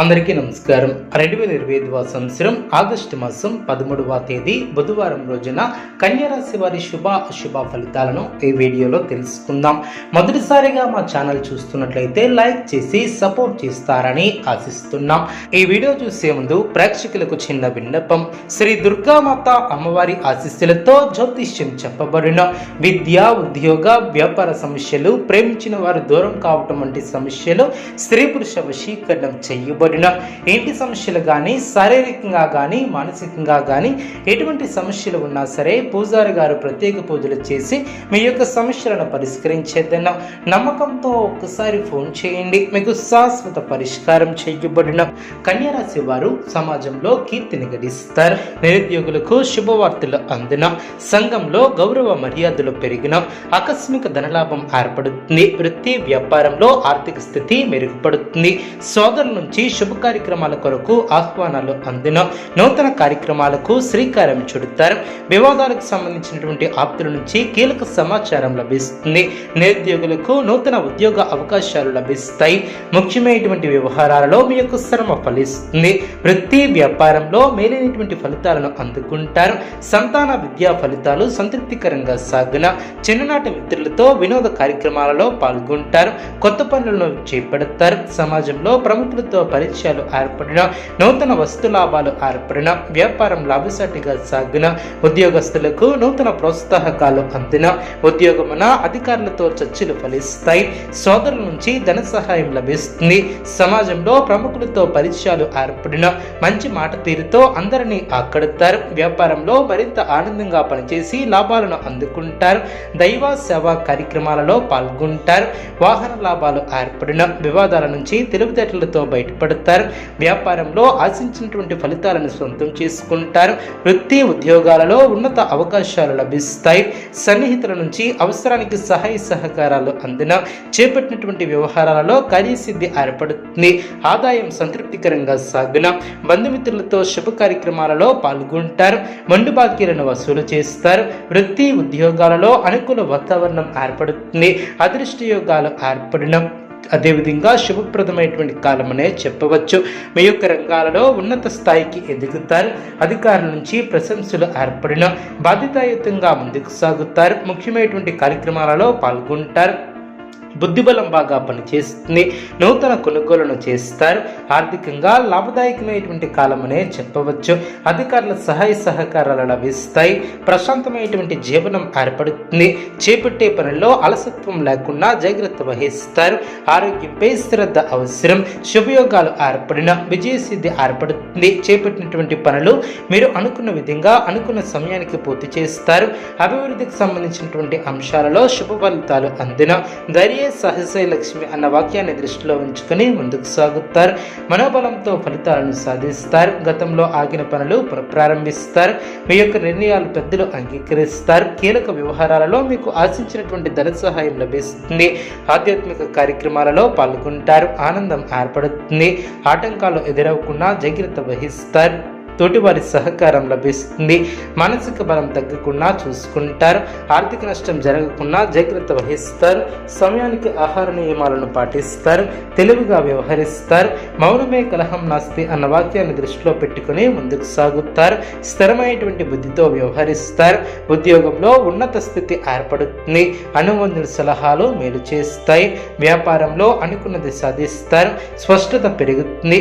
అందరికీ నమస్కారం. 2025 సంవత్సరం ఆగస్టు మాసం 13వ తేదీ బుధవారం రోజున కన్యారాశి వారి శుభ అశుభ ఫలితాలను ఈ వీడియోలో తెలుసుకుందాం. మొదటిసారిగా మా ఛానల్ చూస్తున్నట్లయితే లైక్ చేసి సపోర్ట్ చేస్తారని ఆశిస్తున్నాం. ఈ వీడియో చూసే ముందు ప్రేక్షకులకు చిన్న విన్నపం. శ్రీ దుర్గామాత అమ్మవారి ఆశీస్సులతో జ్యోతిష్యం చెప్పబడిన విద్య, ఉద్యోగ, వ్యాపార సమస్యలు, ప్రేమించిన వారు దూరం కావటం వంటి సమస్యలు, స్త్రీ పురుష వశీకరణం చేయబడి ఏంటి సమస్యలు కానీ, శారీరకంగా కానీ, మానసికంగా కానీ ఎటువంటి సమస్యలు ఉన్నా సరే పూజారి గారు ప్రత్యేక పూజలు చేసి మీ యొక్క సమస్యలను పరిష్కరించేద్దన్న నమ్మకంతో ఒక్కసారి ఫోన్ చేయండి. మీకు శాశ్వత పరిష్కారం చేయబడిన కన్యారాశి వారు సమాజంలో కీర్తిని గడిస్తారు. నిరుద్యోగులకు శుభవార్తలు అందిన, సంఘంలో గౌరవ మర్యాదలు పెరిగిన, ఆకస్మిక ధనలాభం ఏర్పడుతుంది. వృత్తి వ్యాపారంలో ఆర్థిక స్థితి మెరుగుపడుతుంది. సోదరుల నుంచి శుభ కార్యక్రమాల కొరకు ఆహ్వానాలు అందిన, నూతన కార్యక్రమాలకు శ్రీకారం చుడతారు. వివాదాలకు సంబంధించినటువంటి ఆప్తుల నుంచి కీలక సమాచారం లభిస్తుంది. నిరుద్యోగులకు నూతన ఉద్యోగ అవకాశాలు లభిస్తాయి. ముఖ్యమైనటువంటి వ్యవహారాలలో మీ యొక్క శ్రమ ఫలిస్తుంది. వృత్తి వ్యాపారంలో మేలైనటువంటి ఫలితాలను అందుకుంటారు. సంతాన విద్యా ఫలితాలు సంతృప్తికరంగా సాగున, చిన్ననాటి మిత్రులతో వినోద కార్యక్రమాలలో పాల్గొంటారు. కొత్త పనులను చేపడతారు. సమాజంలో ప్రముఖులతో పరిచయాలు ఏర్పడిన, నూతన వస్తు లాభాలు ఏర్పడిన, వ్యాపారం లాభసాటిగా సాగిన, ఉద్యోగస్తులకు నూతన ప్రోత్సాహకాలు అందిన, ఉద్యోగమున అధికారులతో చర్చలు ఫలిస్తాయి. సోదరుల నుంచి ధన సహాయం లభిస్తుంది. సమాజంలో ప్రముఖులతో పరిచయాలు ఏర్పడిన, మంచి మాట తీరుతో అందరినీ ఆకడతారు. వ్యాపారంలో మరింత ఆనందంగా పనిచేసి లాభాలను అందుకుంటారు. దైవ సేవా కార్యక్రమాలలో పాల్గొంటారు. వాహన లాభాలు ఏర్పడిన, వివాదాల నుంచి తెలివితేటలతో బయటపడతారు. వ్యాపారంలో ఆశించినటువంటి ఫలితాలను సొంతం చేసుకుంటారు. వృత్తి ఉద్యోగాలలో ఉన్నత అవకాశాలు లభిస్తాయి. సన్నిహితుల నుంచి అవసరానికి సహాయ సహకారాలు అందిన, చేపట్టినటువంటి వ్యవహారాలలో కార్యసిద్ధి ఏర్పడుతుంది. ఆదాయం సంతృప్తికరంగా సాగున, బంధుమిత్రులతో శుభ కార్యక్రమాలలో పాల్గొంటారు. మండు బాకీలను వసూలు చేస్తారు. వృత్తి ఉద్యోగాలలో అనుకూల వాతావరణం ఏర్పడుతుంది. అదృష్ట యోగాలు ఏర్పడిన, అదేవిధంగా శుభప్రదమైనటువంటి కాలమనే చెప్పవచ్చు. మీ యొక్క రంగాలలో ఉన్నత స్థాయికి ఎదుగుతారు. అధికారుల నుంచి ప్రశంసలు ఏర్పడిన, బాధ్యతాయుతంగా ముందుకు సాగుతారు. ముఖ్యమైనటువంటి కార్యక్రమాలలో పాల్గొంటారు. బుద్ధిబలం బాగా పనిచేస్తుంది. నూతన కొనుగోలును చేస్తారు. ఆర్థికంగా లాభదాయకమైనటువంటి కాలమనే చెప్పవచ్చు. అధికారుల సహాయ సహకారాలు లభిస్తాయి. ప్రశాంతమైనటువంటి జీవనం ఏర్పడుతుంది. చేపట్టే పనుల్లో అలసత్వం లేకుండా జాగ్రత్త వహిస్తారు. ఆరోగ్యంపై శ్రద్ధ అవసరం. శుభయోగాలు ఏర్పడిన, విజయసిద్ధి ఏర్పడుతుంది. చేపట్టినటువంటి పనులు మీరు అనుకున్న విధంగా అనుకున్న సమయానికి పూర్తి చేస్తారు. అభివృద్ధికి సంబంధించినటువంటి అంశాలలో శుభ ఫలితాలు అందిన, ధైర్య సహసై లక్ష్మి అన్న వాక్యాన్ని దృష్టిలో ఉంచుకొని ముందుకు సాగుతారు. మనోబలంతో ఫలితాలను సాధిస్తారు. గతంలో ఆగిన పనులు పునఃప్రారంభిస్తారు. మీ యొక్క నిర్ణయాలు పెద్దలు అంగీకరిస్తారు. కీలక వ్యవహారాలలో మీకు ఆశించినటువంటి ధన సహాయం లభిస్తుంది. ఆధ్యాత్మిక కార్యక్రమాలలో పాల్గొంటారు. ఆనందం ఏర్పడుతుంది. ఆటంకాలు ఎదురవకుండా జాగ్రత్త వహిస్తారు. తోటివారి సహకారం లభిస్తుంది. మానసిక బలం తగ్గకుండా చూసుకుంటారు. ఆర్థిక నష్టం జరగకుండా జాగ్రత్త వహిస్తారు. సమయానికి ఆహార నియమాలను పాటిస్తారు. తెలివిగా వ్యవహరిస్తారు. మౌనమే కలహం నాస్తి అన్న వాక్యాన్ని దృష్టిలో పెట్టుకుని ముందుకు సాగుతారు. స్థిరమైనటువంటి బుద్ధితో వ్యవహరిస్తారు. ఉద్యోగంలో ఉన్నత స్థితి ఏర్పడుతుంది. అనుబంధుల సలహాలు మేలు చేస్తాయి. వ్యాపారంలో అనుకున్నది సాధిస్తారు. స్పష్టత పెరుగుతుంది.